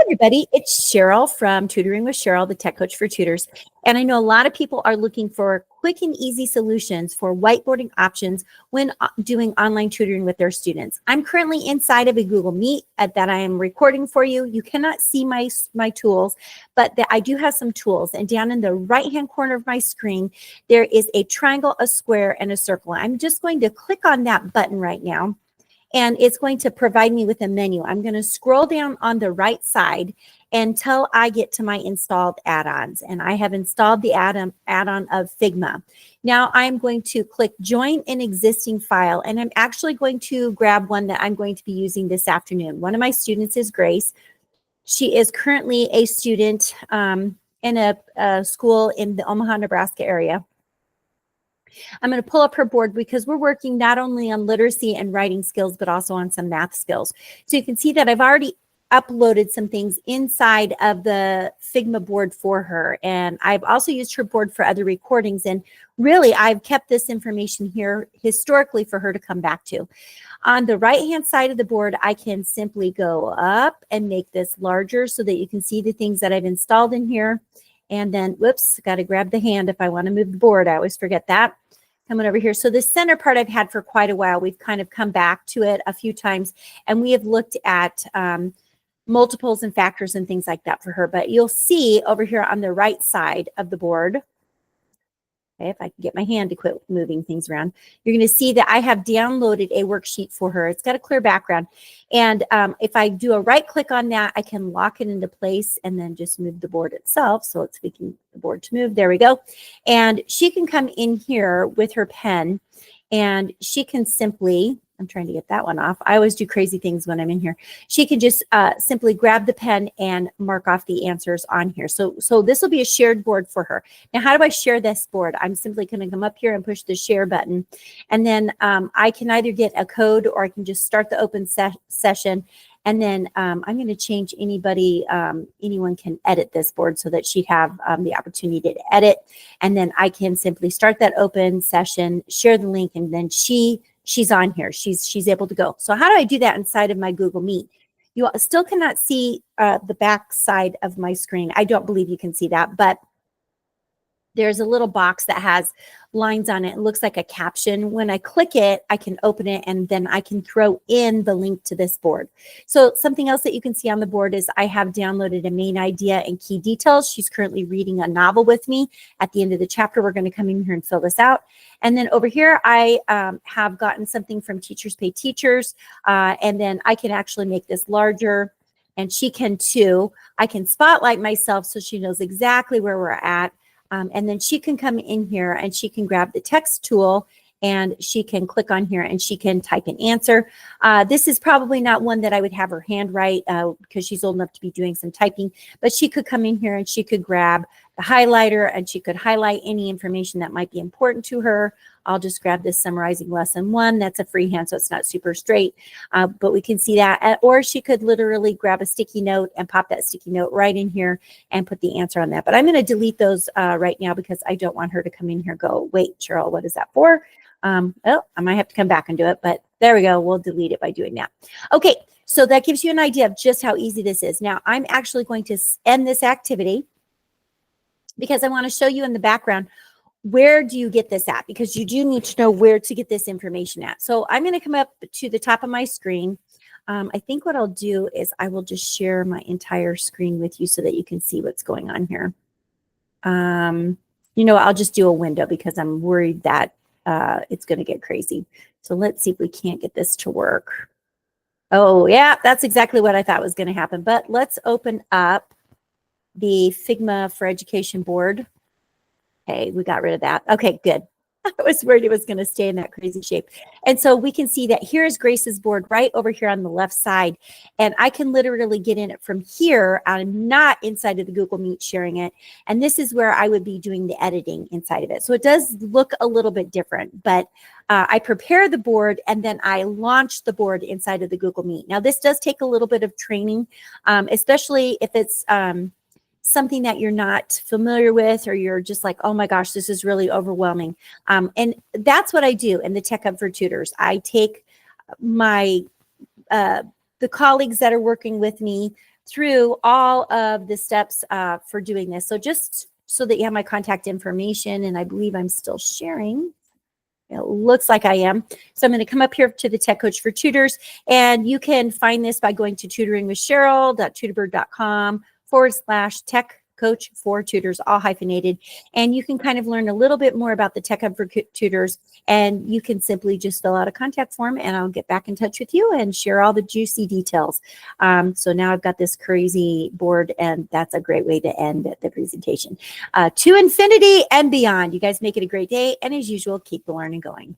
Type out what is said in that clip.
Everybody, it's Sheryl from Tutoring with Sheryl, the tech coach for tutors. And I know a lot of people are looking for quick and easy solutions for whiteboarding options when doing online tutoring with their students. I'm currently inside of a Google Meet that I am recording for you. You cannot see my tools, but I do have some tools. And down in the right-hand corner of my screen, there is a triangle, a square, and a circle. I'm just going to click on that button right now. And it's going to provide me with a menu. I'm going to scroll down on the right side until I get to my installed add-ons. And I have installed the add-on of Figma. Now I'm going to click Join an Existing File. And I'm actually going to grab one that I'm going to be using this afternoon. One of my students is Grace. She is currently a student in a school in the Omaha, Nebraska area. I'm going to pull up her board because we're working not only on literacy and writing skills, but also on some math skills. So you can see that I've already uploaded some things inside of the Figma board for her. And I've also used her board for other recordings. And really, I've kept this information here historically for her to come back to. On the right-hand side of the board, I can simply go up and make this larger so that you can see the things that I've installed in here. And then, whoops, got to grab the hand if I want to move the board. I always forget that. Coming over here. So the center part I've had for quite a while. We've kind of come back to it a few times, and we have looked at multiples and factors and things like that for her. But you'll see over here on the right side of the board, okay, if I can get my hand to quit moving things around, you're going to see that I have downloaded a worksheet for her. It's got a clear background. And if I do a right click on that, I can lock it into place and then just move the board itself. So let's get the board to move. There we go. And she can come in here with her pen and she can simply, I'm trying to get that one off. I always do crazy things when I'm in here. She can just simply grab the pen and mark off the answers on here. So this will be a shared board for her. Now, how do I share this board? I'm simply going to come up here and push the share button. And then I can either get a code or I can just start the open session. And then I'm going to change anyone can edit this board so that she'd have the opportunity to edit. And then I can simply start that open session, share the link, and then she's on here. She's able to go. So how do I do that inside of my Google Meet? You still cannot see the back side of my screen. I don't believe you can see that, but there's a little box that has lines on it. It looks like a caption. When I click it, I can open it and then I can throw in the link to this board. So something else that you can see on the board is I have downloaded a main idea and key details. She's currently reading a novel with me. At the end of the chapter, we're going to come in here and fill this out. And then over here, I have gotten something from Teachers Pay Teachers. And then I can actually make this larger and she can too. I can spotlight myself so she knows exactly where we're at. And then she can come in here and she can grab the text tool and she can click on here and she can type an answer. This is probably not one that I would have her handwrite because she's old enough to be doing some typing, but she could come in here and she could grab the highlighter and she could highlight any information that might be important to her. I'll just grab this summarizing lesson 1. That's a freehand, so it's not super straight, but we can see that. Or she could literally grab a sticky note and pop that sticky note right in here and put the answer on that. But I'm going to delete those right now because I don't want her to come in here and go, wait, Sheryl, what is that for? Oh, I might have to come back and do it, but there we go. We'll delete it by doing that. Okay, so that gives you an idea of just how easy this is. Now, I'm actually going to end this activity because I want to show you in the background, where do you get this at? Because you do need to know where to get this information at. So I'm going to come up to the top of my screen. I think what I'll do is I will just share my entire screen with you so that you can see what's going on here. You know, I'll just do a window because I'm worried that it's going to get crazy. So let's see if we can't get this to work. Oh, yeah, that's exactly what I thought was going to happen. But let's open up the Figma for Education board. Okay, we got rid of that. Okay, good. I was worried it was going to stay in that crazy shape. And so we can see that here's Grace's board right over here on the left side. And I can literally get in it from here. I'm not inside of the Google Meet sharing it. And this is where I would be doing the editing inside of it. So it does look a little bit different, but I prepare the board and then I launch the board inside of the Google Meet. Now this does take a little bit of training, especially if it's something that you're not familiar with, or you're just like, oh my gosh, this is really overwhelming. And that's what I do in the Tech Hub for Tutors. I take my the colleagues that are working with me through all of the steps for doing this. So just so that you have my contact information, and I believe I'm still sharing. It looks like I am. So I'm going to come up here to the Tech Coach for Tutors, and you can find this by going to tutoringwithsheryl.tutorbird.com/tech coach for tutors, all hyphenated. And you can kind of learn a little bit more about the Tech Hub for Tutors, and you can simply just fill out a contact form, and I'll get back in touch with you and share all the juicy details. So now I've got this crazy board, and that's a great way to end the presentation. To infinity and beyond. You guys make it a great day, and as usual, keep the learning going.